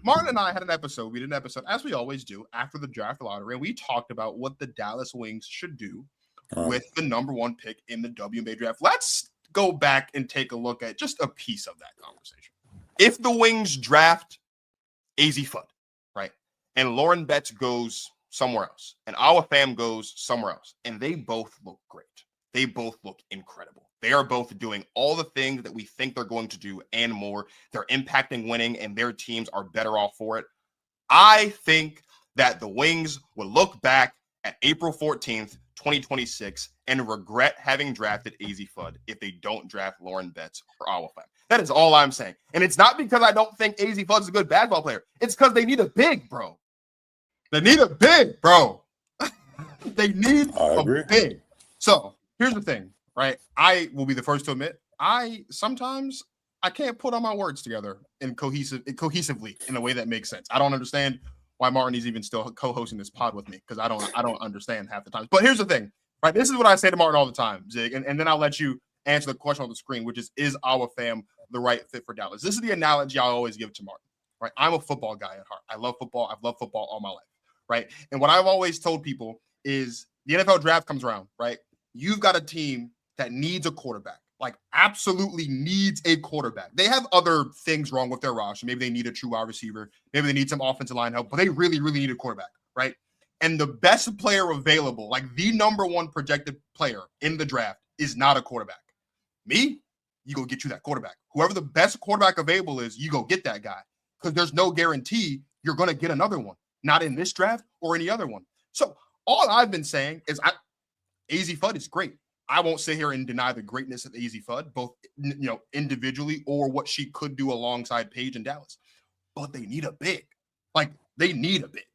Martin and I had an episode. We did an episode, as we always do, after the draft lottery, and we talked about what the Dallas Wings should do with the number one pick in the WNBA draft. Let's go back and take a look at just a piece of that conversation. If the Wings draft AZ Fudd, right, and Lauren Betts goes somewhere else, and Awa Fam goes somewhere else, and they both look great. They both look incredible. They are both doing all the things that we think they're going to do and more. They're impacting winning, and their teams are better off for it. I think that the Wings will look back at April 14th, 2026, and regret having drafted AZ Fudd if they don't draft Lauren Betts or Awa Fam. That is all I'm saying. And it's not because I don't think AZ Fudd is a good basketball player. It's because they need a big, bro. They need a big, bro. They need a big. So here's the thing, right? I will be the first to admit, sometimes I can't put all my words together cohesively in a way that makes sense. I don't understand why Martin is even still co-hosting this pod with me, because I don't understand half the time. But here's the thing, right? This is what I say to Martin all the time, Zig, and then I'll let you answer the question on the screen, which is Awa Fam the right fit for Dallas? This is the analogy I always give to Martin, right? I'm a football guy at heart. I love football. I've loved football all my life, right? And what I've always told people is the NFL draft comes around, right? You've got a team that needs a quarterback, like absolutely needs a quarterback. They have other things wrong with their roster. Maybe they need a true wide receiver. Maybe they need some offensive line help, but they really, really need a quarterback, right? And the best player available, like the number one projected player in the draft, is not a quarterback. Me, you go get you that quarterback. Whoever the best quarterback available is, you go get that guy, because there's no guarantee you're going to get another one, not in this draft or any other one. So all I've been saying is AZ Fudd is great. I won't sit here and deny the greatness of AZ Fudd, both individually or what she could do alongside Paige and Dallas. But they need a big. Like, they need a big.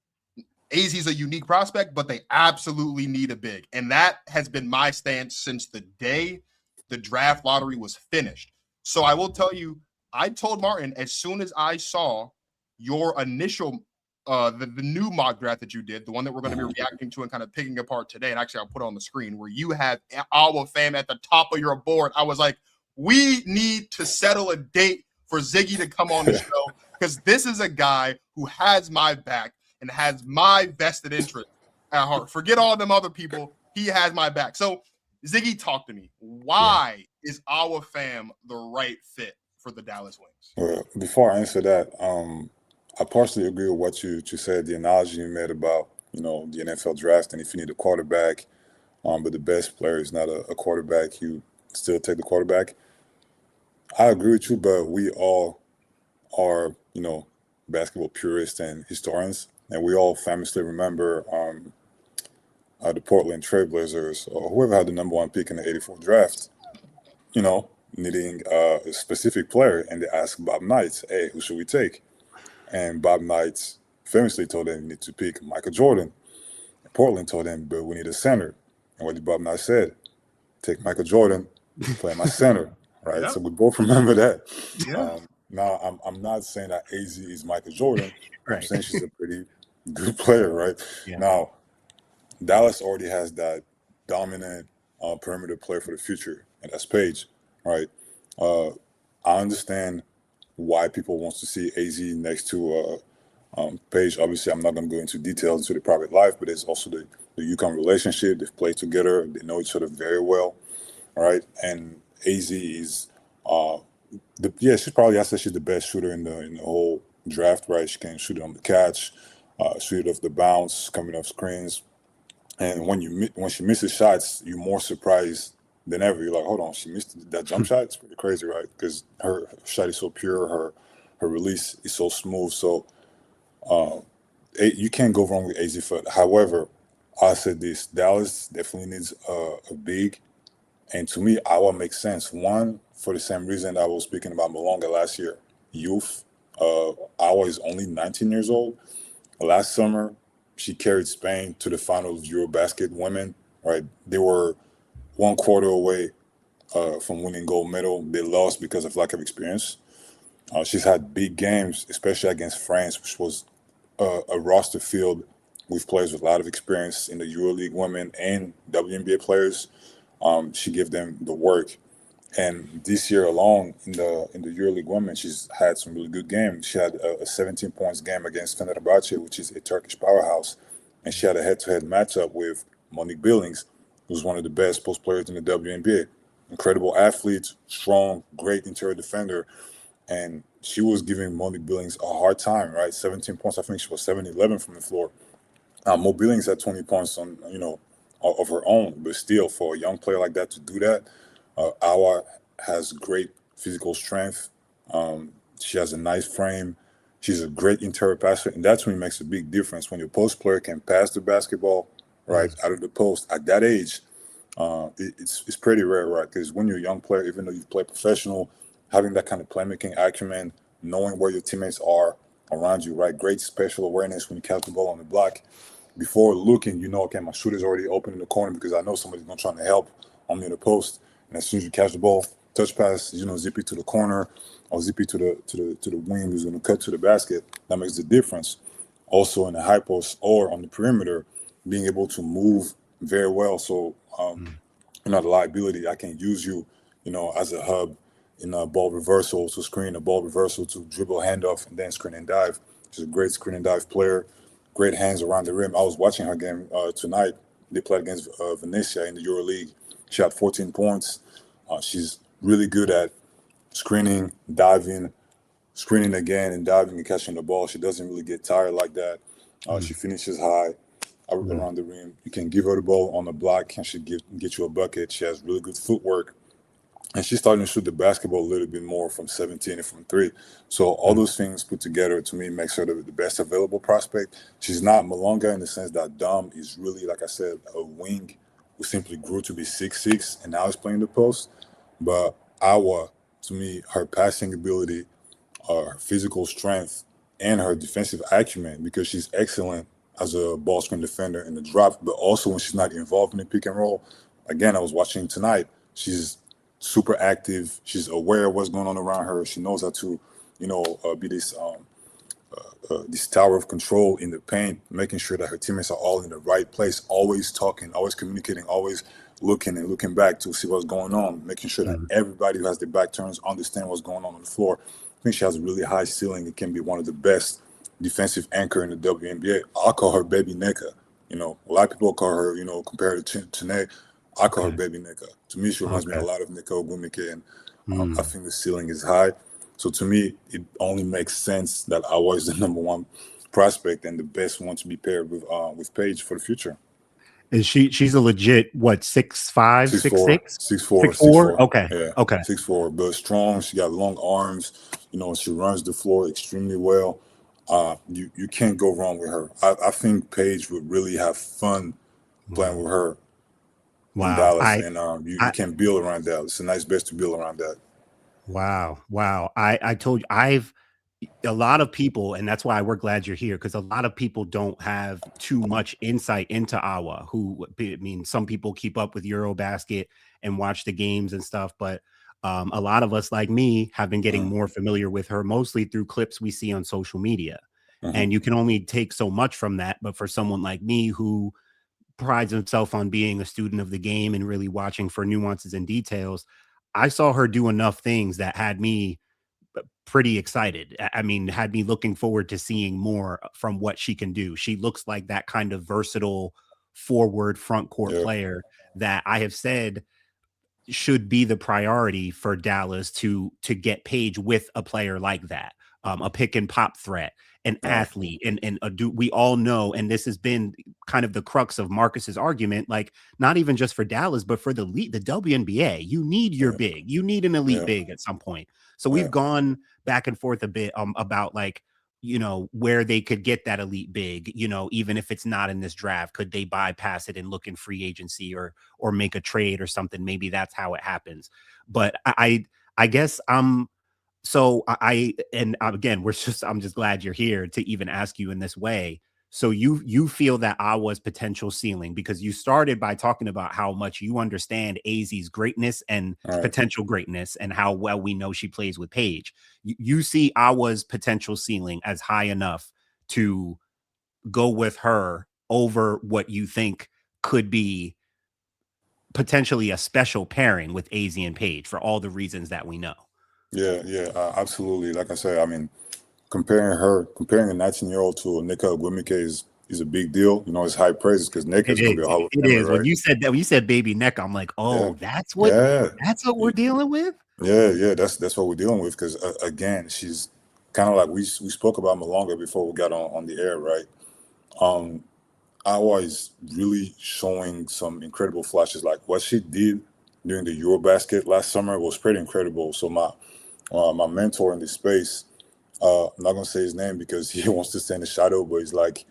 AZ's a unique prospect, but they absolutely need a big. And that has been my stance since the day the draft lottery was finished. So I will tell you, I told Martin, as soon as I saw your initial the new mock draft that you did, the one that we're going to be reacting to and kind of picking apart today, and actually I'll put it on the screen, where you have Awa Fam at the top of your board, I was like, we need to settle a date for Ziggy to come on the show, because this is a guy who has my back and has my vested interest at heart. Forget all them other people. He has my back. So Ziggy, talk to me. Why is Awa Fam the right fit for the Dallas Wings? Well, before I answer that, I partially agree with what you said, the analogy you made about, the NFL draft, and if you need a quarterback, but the best player is not a quarterback, you still take the quarterback. I agree with you, but we all are, basketball purists and historians, and we all famously remember the Portland Trailblazers, or whoever had the number one pick in the 84 draft, needing a specific player, and they asked Bob Knight, hey, who should we take? And Bob Knight famously told them you need to pick Michael Jordan. And Portland told him, but we need a center. And what did Bob Knight said? Take Michael Jordan, play my center, right? Yep. So we both remember that. Yeah. Now, I'm not saying that AZ is Michael Jordan. Right. I'm saying she's a pretty good player, right? Yeah. Now, Dallas already has that dominant perimeter player for the future, and that's Paige, right? I understand why people want to see AZ next to Paige. Obviously, I'm not going to go into details into the private life, but it's also the UConn relationship. They've played together. They know each other very well, right? And AZ is, she's probably, I said she's the best shooter in the whole draft, right? She can shoot it on the catch, shoot it off the bounce, coming off screens. And when she misses shots, you're more surprised than ever. You're like, hold on, she missed that jump shot? It's pretty crazy, right? Because her shot is so pure, her release is so smooth. So you can't go wrong with AZ Fudd. However, I said this, Dallas definitely needs a big. And to me, Awa makes sense. One, for the same reason I was speaking about Malonga last year, youth. Awa is only 19 years old. Last summer, she carried Spain to the final of Eurobasket women, right? They were one quarter away from winning gold medal. They lost because of lack of experience. She's had big games, especially against France, which was a roster filled with players with a lot of experience in the EuroLeague women and WNBA players. She gave them the work. And this year alone in the EuroLeague Women, she's had some really good games. She had a 17 points game against Fenerbahce, which is a Turkish powerhouse, and she had a head-to-head matchup with Monique Billings, who's one of the best post players in the WNBA. Incredible athlete, strong, great interior defender, and she was giving Monique Billings a hard time. Right, 17 points. I think she was 7-11 from the floor. Mo Billings had 20 points on of her own, but still for a young player like that to do that, Awa has great physical strength. She has a nice frame. She's a great interior passer, and that's when it makes a big difference when your post player can pass the basketball right out of the post at that age. It's pretty rare, right? Because when you're a young player, even though you've played professional, having that kind of playmaking acumen, knowing where your teammates are around you, right? Great spatial awareness when you catch the ball on the block. Before looking, you know, okay, my shooter's already open in the corner because I know somebody's gonna try to help on me in the post. And as soon as you catch the ball, touch pass, you know, zip it to the corner or zip it to the wing who's gonna cut to the basket. That makes the difference. Also in the high post or on the perimeter, being able to move very well. So you're not a liability. I can use you, you know, as a hub in a ball reversal to screen, a ball reversal to dribble handoff, and then screen and dive. She's a great screen and dive player, great hands around the rim. I was watching her game tonight. They played against Venetia in the EuroLeague. She had 14 points. She's really good at screening, diving, screening again, and diving and catching the ball. She doesn't really get tired like that. She finishes high around the rim. You can give her the ball on the block, and she get you a bucket. She has really good footwork. And she's starting to shoot the basketball a little bit more from 17 and from three. So all those things put together to me makes her the best available prospect. She's not Malonga in the sense that Dom is really, like I said, a wing who simply grew to be 6'6" and now is playing the post. But Awa, to me, her passing ability, her physical strength, and her defensive acumen, because she's excellent as a ball screen defender in the drop, but also when she's not involved in the pick and roll. Again, I was watching tonight. She's super active. She's aware of what's going on around her. She knows how to, be this tower of control in the paint, making sure that her teammates are all in the right place, always talking, always communicating, always looking and looking back to see what's going on, making sure that everybody who has their back turns understand what's going on the floor. I think she has a really high ceiling and can be one of the best defensive anchor in the WNBA. I'll call her Baby Nika. A lot of people call her, compared to Tanae, I call her Baby Nika. To me, she reminds me a lot of Nika Ogwumike, and I think the ceiling is high. So to me, it only makes sense that Awa is the number one prospect and the best one to be paired with Paige for the future. And she's a legit what 6'5", 6'6", 6'4", 6'4"? 6'4". Okay. Yeah, Okay. 6'4", but strong. She got long arms. She runs the floor extremely well. You can't go wrong with her. I think Paige would really have fun playing with her in Wow. Dallas, and you can build around that. It's a nice base to build around that. Wow. I told you a lot of people, and that's why we're glad you're here, because a lot of people don't have too much insight into Awa, some people keep up with Eurobasket and watch the games and stuff, but a lot of us like me have been getting more familiar with her mostly through clips we see on social media. And you can only take so much from that. But for someone like me who prides himself on being a student of the game and really watching for nuances and details, I saw her do enough things that had me pretty excited. I mean, had me looking forward to seeing more from what she can do. She looks like that kind of versatile forward front court player that I have said should be the priority for Dallas to get Paige with a player like that, a pick and pop threat, an athlete, and we all know, and this has been kind of the crux of Marcus's argument, like not even just for Dallas, but for the WNBA, you need your big, you need an elite big at some point. So we've gone back and forth a bit about like, where they could get that elite big, even if it's not in this draft, could they bypass it and look in free agency or make a trade or something? Maybe that's how it happens. But I guess and again, I'm just glad you're here to even ask you in this way. So you feel that Awa's potential ceiling, because you started by talking about how much you understand AZ's greatness and potential greatness and how well we know she plays with Paige. You see Awa's potential ceiling as high enough to go with her over what you think could be potentially a special pairing with AZ and Paige for all the reasons that we know. Yeah, absolutely. Like I said, I mean, comparing a 19-year-old to Nika Ogwumike is a big deal. You know, it's high praise because Nika's going to be a Hall of Famer, right? When you said that, when you said baby Nika, I'm like, oh, that's what we're dealing with. Yeah, that's what we're dealing with. Because again, she's kind of like we spoke about Malonga before we got on the air, right? Awa is really showing some incredible flashes. Like what she did during the Eurobasket last summer was pretty incredible. So my mentor in this space, I'm not gonna say his name because he wants to stay in the shadow, but he's like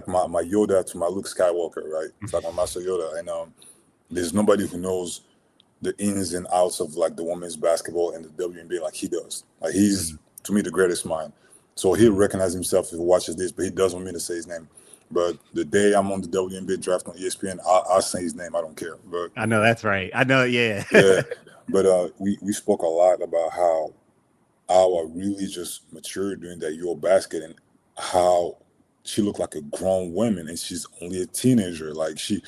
my Yoda to my Luke Skywalker, right? It's like my Master Yoda, and there's nobody who knows the ins and outs of like the women's basketball and the WNBA like he does. Like he's to me the greatest mind. So he'll recognize himself if he watches this, but he doesn't want me to say his name. But the day I'm on the WNBA draft on ESPN, I'll say his name. I don't care. But I know that's right. I know, yeah. Yeah. But we spoke a lot about how Awa really just matured during that Eurobasket and how she looked like a grown woman and she's only a teenager. Like she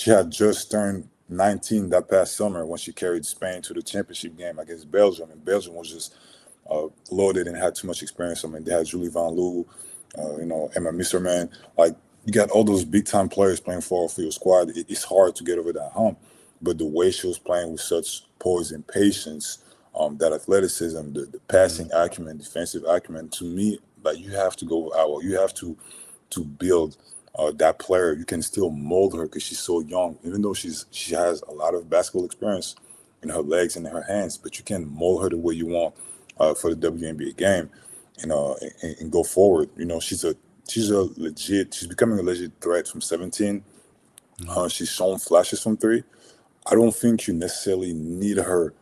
had just turned 19 that past summer when she carried Spain to the championship game against Belgium, and Belgium was just loaded and had too much experience. I mean, they had Julie Van Loo, Emma Misserman. Like you got all those big time players playing for your squad. It's hard to get over that hump, but the way she was playing with such poise and patience. That athleticism, the passing acumen, defensive acumen, to me, like you have to go with Awa. You have to build that player. You can still mold her because she's so young, even though she has a lot of basketball experience in her legs and in her hands, but you can mold her the way you want for the WNBA game and go forward. You know, she's becoming a legit threat from 17. She's shown flashes from 3. I don't think you necessarily need her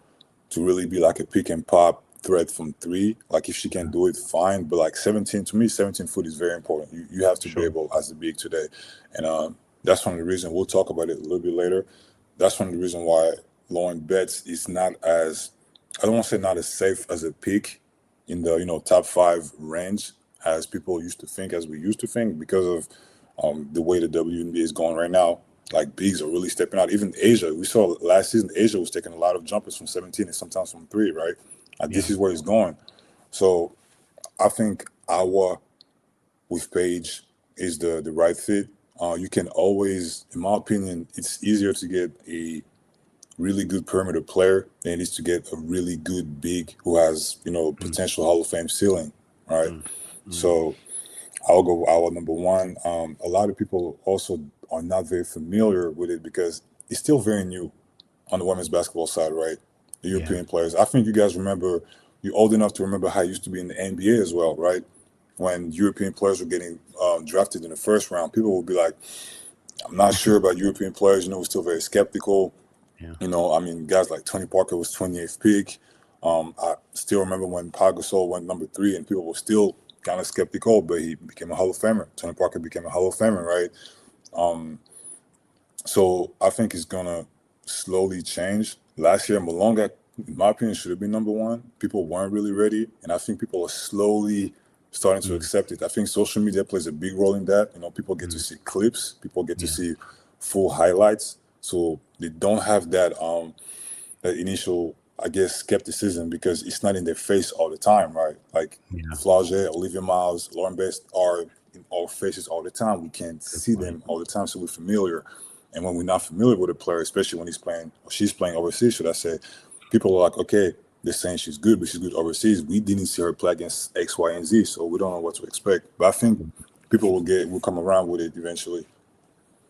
to really be like a pick and pop threat from 3. Like if she can do it, fine. But like 17, to me, 17 foot is very important. You have to be able as the big today. And that's one of the reasons, we'll talk about it a little bit later. That's one of the reasons why Lauren Betts is not as, I don't want to say not as safe as a pick in the, top 5 range as people used to think, as we used to think, because of the way the WNBA is going right now. Like bigs are really stepping out. Even Asia, we saw last season, Asia was taking a lot of jumpers from 17 and sometimes from 3, right? This is where it's going. So I think Awa with Paige is the right fit. You can always, in my opinion, it's easier to get a really good perimeter player than it is to get a really good big who has, potential Hall of Fame ceiling, right? So I'll go Awa number 1. A lot of people also are not very familiar with it because it's still very new on the women's basketball side, right? The European players. I think you guys remember, you're old enough to remember how it used to be in the NBA as well, right? When European players were getting drafted in the first round, people would be like, I'm not sure about European players. We're still very skeptical. I mean, guys like Tony Parker was 28th pick. I still remember when Pau Gasol went number 3 and people were still kind of skeptical, but he became a Hall of Famer. Tony Parker became a Hall of Famer, right? So I think it's going to slowly change. Last year, Malonga, in my opinion, should have been number 1. People weren't really ready, and I think people are slowly starting to accept it. I think social media plays a big role in that. People get to see clips. People get to see full highlights. So they don't have that initial, I guess, skepticism because it's not in their face all the time, right? Like Flau'jae, Olivia Miles, Lauren Best are in our faces all the time. We can't see them all the time, so we're familiar. And when we're not familiar with a player, especially when he's playing or she's playing overseas, should I say, people are like, okay, they're saying she's good, but she's good overseas. We didn't see her play against X, Y, and Z, so we don't know what to expect. But I think people will come around with it eventually.